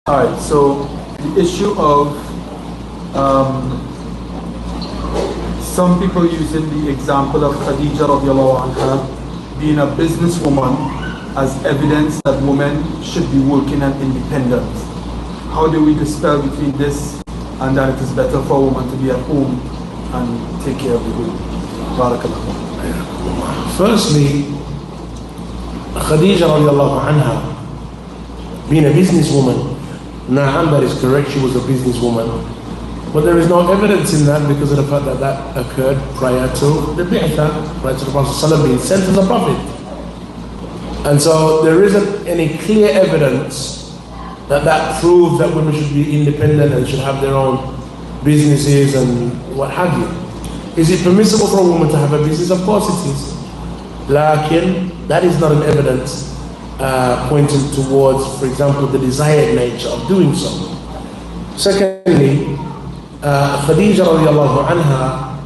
Alright, so the issue of some people using the example of Khadijah radiallahu anha being a businesswoman as evidence that women should be working and independent. How do we dispel between this and that it is better for a woman to be at home and take care of the home? Barakallah. Firstly, Khadijah radiallahu anha being a businesswoman, Na'am, that is correct, she was a businesswoman. But there is no evidence in that because of the fact that that occurred prior to the Bi'tha, prior to the Prophet ﷺ being sent as a prophet. And so there isn't any clear evidence that proves that women should be independent and should have their own businesses and what have you. Is it permissible for a woman to have a business? Of course it is. Lakin, that is not an evidence pointing towards, for example, the desired nature of doing so. Secondly, Khadijah radiallahu anha,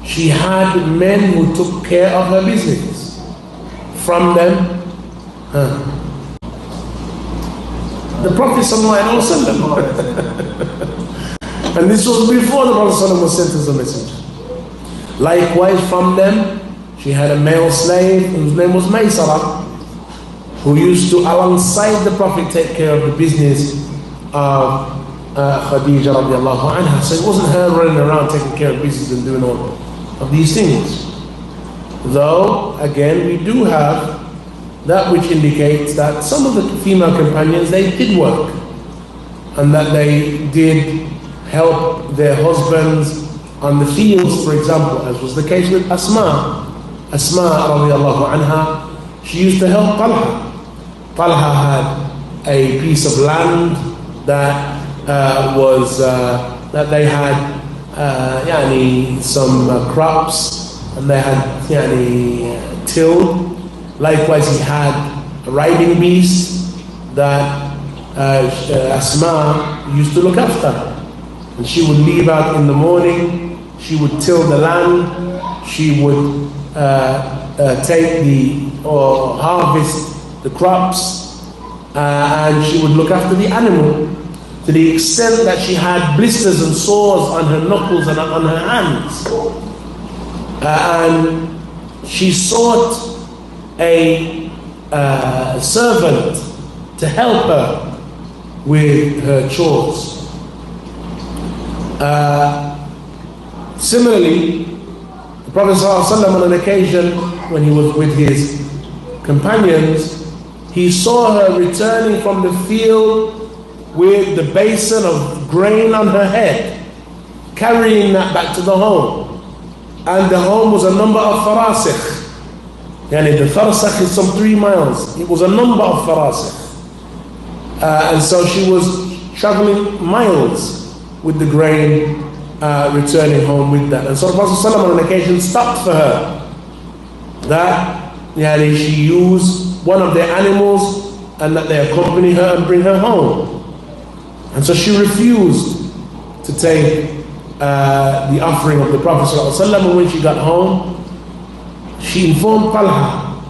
she had men who took care of her business. From them, the Prophet sallallahu alaihi wasallam. And this was before the Prophet sallallahu alaihi wasallam was sent as a messenger. Likewise, from them, she had a male slave whose name was Maysara, who used to, alongside the Prophet, take care of the business of Khadijah radiallahu anha. So it wasn't her running around taking care of business and doing all of these things. Though, again, we do have that which indicates that some of the female companions, they did work and that they did help their husbands on the fields, for example, as was the case with Asma radiallahu anha. She used to help Talha. Talha had a piece of land that that they had some crops and they had tilled. Likewise, he had a riding beast that Asma used to look after, and she would leave out in the morning. She would till the land. She would harvest the crops, and she would look after the animal to the extent that she had blisters and sores on her knuckles and on her hands. And she sought a servant to help her with her chores. Similarly, the Prophet ﷺ, on an occasion when he was with his companions, he saw her returning from the field with the basin of grain on her head, carrying that back to the home. And the home was a number of farasikh. The farsakh is some 3 miles. It was a number of farasikh. And so she was traveling miles with the grain, returning home with that. And so the Prophet ﷺ on an occasion stopped for her that she used one of their animals and that they accompany her and bring her home. And so she refused to take the offering of the Prophet ﷺ. And when she got home, she informed Talha.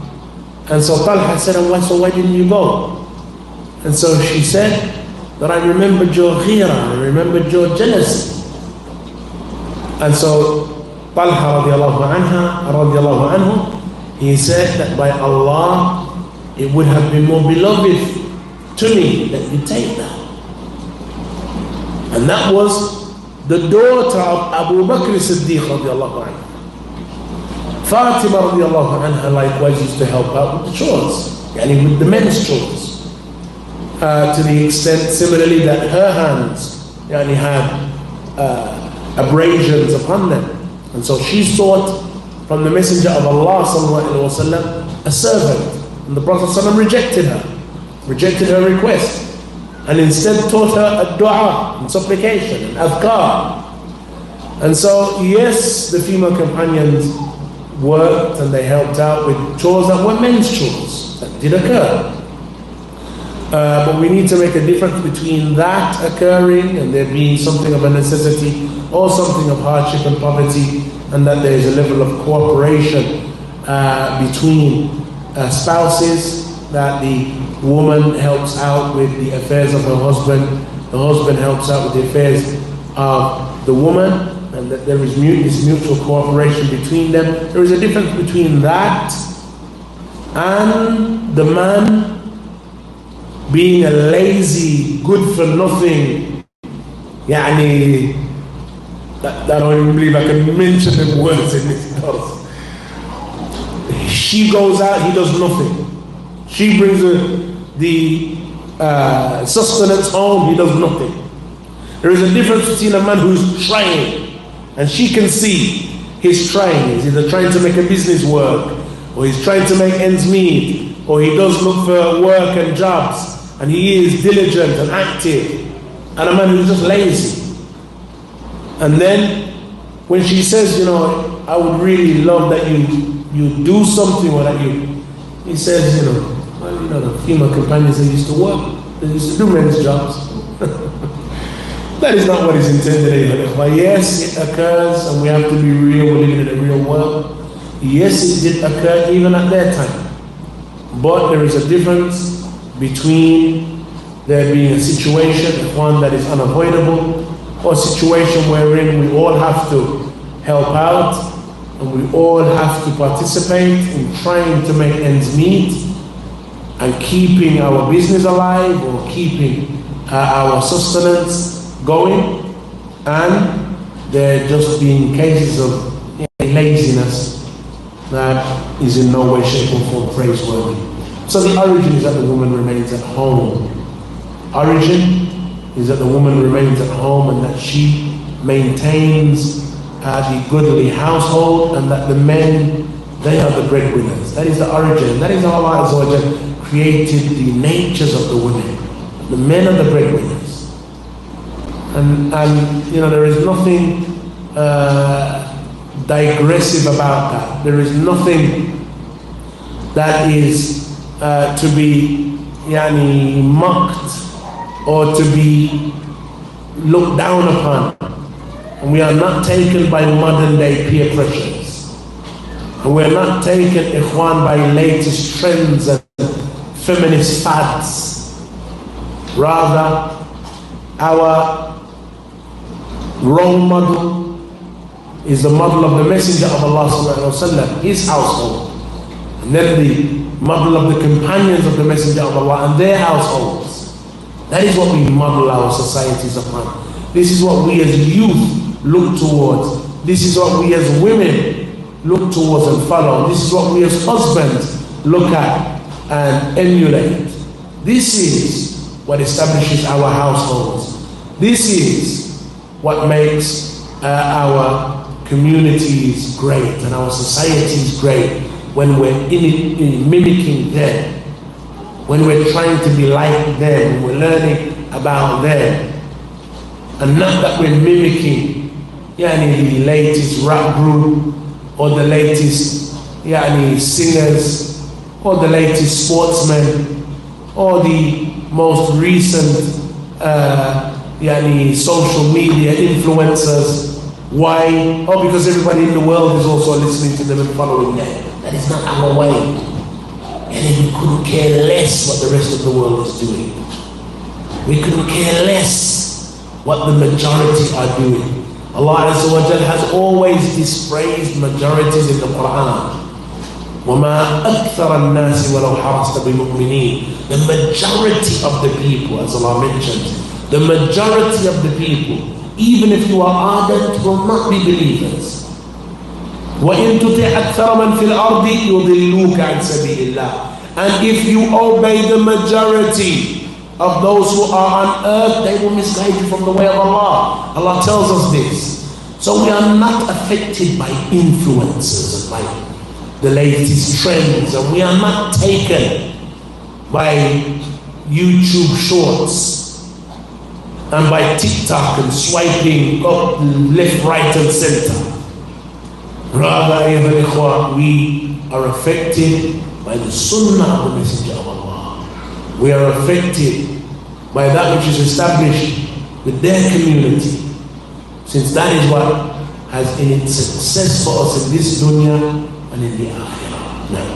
And so Talha said, so why didn't you go? And so she said that I remembered your ghira, I remembered your jealousy. And so Talha radiallahu anhu, he said that by Allah, it would have been more beloved to me that you take that. And that was the daughter of Abu Bakr Siddiq radiallahu anhu. Fatima radiallahu anha likewise used to help out with the chores, with the men's chores. To the extent, similarly, that her hands had abrasions upon them. And so she sought from the Messenger of Allah sallallahu alaihi wasallam a servant. And the Prophet ﷺ rejected her request, and instead taught her a dua and supplication and adhkar. And so, yes, the female companions worked and they helped out with chores that were men's chores, that did occur. But we need to make a difference between that occurring and there being something of a necessity or something of hardship and poverty, and that there is a level of cooperation between spouses, that the woman helps out with the affairs of her husband, the husband helps out with the affairs of the woman, and that there is this mutual cooperation between them. There is a difference between that and the man being a lazy, good for nothing, يعني, I don't even believe I can mention the words in this verse. She goes out, he does nothing. She brings the sustenance home, he does nothing. There is a difference between a man who's trying, and she can see he's trying. He's either trying to make a business work, or he's trying to make ends meet, or he does look for work and jobs, and he is diligent and active, and a man who's just lazy. And then when she says, you know, I would really love that you do something, or that he says, you know, well, you know, the female companions, they used to work, they used to do men's jobs. That is not what is intended. But yes, it occurs, and we have to be real, we're living in a real world. Yes, it did occur even at their time. But there is a difference between there being a situation, one that is unavoidable, or a situation wherein we all have to help out, and we all have to participate in trying to make ends meet, and keeping our business alive, or keeping our sustenance going, and there just being cases of laziness that is in no way, shape or form praiseworthy. So the origin is that the woman remains at home. Origin is that the woman remains at home, and that she maintains the goodly household, and that the men, they are the breadwinners. That is the origin. That is how Allah Azza wa Jalla created the natures of the women. The men are the breadwinners. And you know, there is nothing digressive about that. There is nothing that is to be mocked or to be looked down upon. And we are not taken by modern day peer pressures. And we are not taken, ikhwan, by latest trends and feminist fads. Rather, our role model is the model of the Messenger of Allah sallallahu alaihi wasallam, his household, and then the model of the companions of the Messenger of Allah and their households. That is what we model our societies upon. This is what we as youth look towards. This is what we as women look towards and follow. This is what we as husbands look at and emulate. This is what establishes our households. This is what makes our communities great and our societies great, when we're mimicking them, when we're trying to be like them, we're learning about them, and not that we're mimicking the latest rap group, or the latest singers, or the latest sportsmen, or the most recent social media influencers. Why? Oh, because everybody in the world is also listening to them and following them. That is not our way. And then we couldn't care less what the rest of the world is doing. We couldn't care less what the majority are doing. Allah Azza wa Jalla has always dispraised majorities in the Quran. وَمَا أَكْثَرَ النَّاسِ وَلَوْ حَرَصْتَ بِمُؤْمِنِينَ. The majority of the people, as Allah mentioned, the majority of the people, even if you are ardent, will not be believers. وَإِن تُطِعْ أَكْثَرَ مَنْ فِي الْأَرْضِ يُضِلُّوكَ عَنْ سَبِيلِ اللَّهِ. And if you obey the majority of those who are on earth, they will misguide you from the way of Allah. Allah tells us this. So we are not affected by influences and by the latest trends, and we are not taken by YouTube shorts and by TikTok and swiping up left, right and center. Rather, we are affected by the sunnah of the Messenger of Allah. We are affected by that which is established with their community, since that is what has in its success for us in this dunya and in the akhirah. Now,